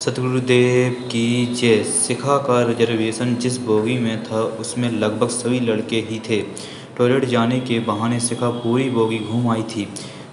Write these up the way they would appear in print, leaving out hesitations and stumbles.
सतगुरुदेव की जय। शिखा का रिजर्वेशन जिस बोगी में था उसमें लगभग सभी लड़के ही थे। टॉयलेट जाने के बहाने शिखा पूरी बोगी घूम आई थी।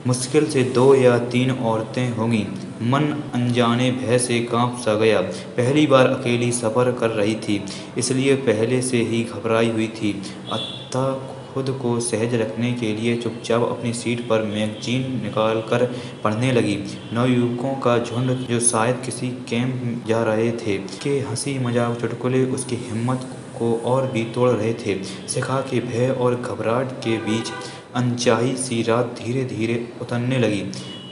मुश्किल से 2 या 3 औरतें होंगी। मन अनजाने भय से कांप सा गया। पहली बार अकेली सफ़र कर रही थी, इसलिए पहले से ही घबराई हुई थी। अतः खुद को सहज रखने के लिए चुपचाप अपनी सीट पर मैगजीन निकाल कर पढ़ने लगी। नवयुवकों का झुंड जो शायद किसी कैंप जा रहे थे, के हंसी मजाक चुटकुले उसकी हिम्मत को और भी तोड़ रहे थे। शिखा के भय और घबराहट के बीच अनचाही सी रात धीरे धीरे उतरने लगी।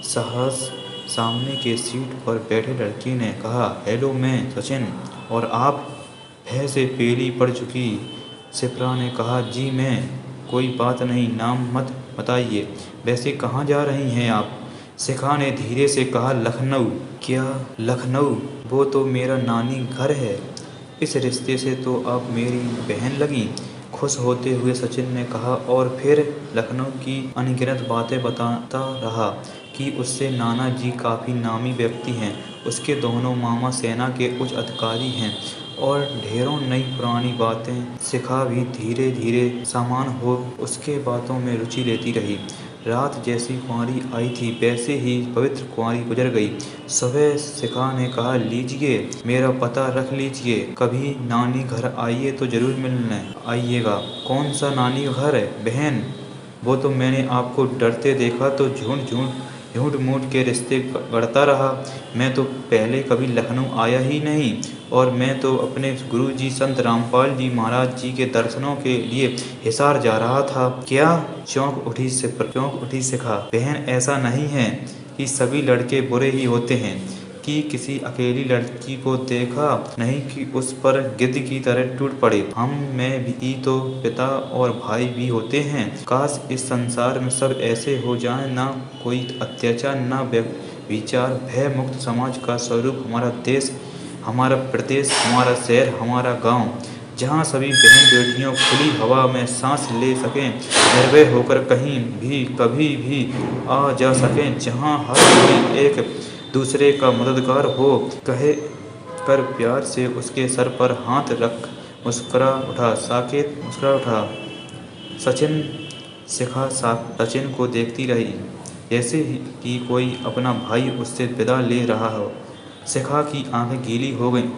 सहस सामने के सीट पर बैठे लड़के ने कहा, हेलो, मैं सचिन। और आप? भय से पेली पड़ चुकी शिप्रा ने कहा, जी मैं। कोई बात नहीं, नाम मत बताइए। वैसे कहाँ जा रही हैं आप? शिखा ने धीरे से कहा, लखनऊ। क्या लखनऊ? वो तो मेरा नानी घर है। इस रिश्ते से तो आप मेरी बहन लगी। खुश होते हुए सचिन ने कहा, और फिर लखनऊ की अनगिनत बातें बताता रहा कि उससे नाना जी काफ़ी नामी व्यक्ति हैं, उसके दोनों मामा सेना के उच्च अधिकारी हैं और ढेरों नई पुरानी बातें। शिखा भी धीरे धीरे सामान हो उसके बातों में रुचि लेती रही। रात जैसी कुंवारी आई थी वैसे ही पवित्र कुंवारी गुजर गई। सुबह शिखा ने कहा, लीजिए, मेरा पता रख लीजिए, कभी नानी घर आइए तो जरूर मिलने आइएगा। कौन सा नानी घर है बहन? वो तो मैंने आपको डरते देखा तो झूठ मूठ के रिश्ते गढ़ता रहा। मैं तो पहले कभी लखनऊ आया ही नहीं, और मैं तो अपने गुरुजी संत रामपाल जी महाराज जी के दर्शनों के लिए हिसार जा रहा था। क्या? चौंक उठी शिखा। बहन, ऐसा नहीं है कि सभी लड़के बुरे ही होते हैं, कि किसी अकेली लड़की को देखा नहीं कि उस पर गिद्ध की तरह टूट पड़े। हम में भी तो पिता और भाई भी होते हैं। काश इस संसार में सब ऐसे हो जाएं, ना कोई अत्याचार, ना विचार, भय मुक्त समाज का स्वरूप हमारा देश, हमारा प्रदेश, हमारा शहर, हमारा गांव, जहां सभी बहन बेटियों खुली हवा में सांस ले सकें, निर्भय होकर कहीं भी कभी भी आ जा सकें, जहां हर कोई एक दूसरे का मददगार हो। कहे कर प्यार से उसके सर पर हाथ रख मुस्कुरा उठा सचिन। शिखा सचिन को देखती रही, जैसे कि कोई अपना भाई उससे विदा ले रहा हो। शिखा की आंखें गीली हो गईं।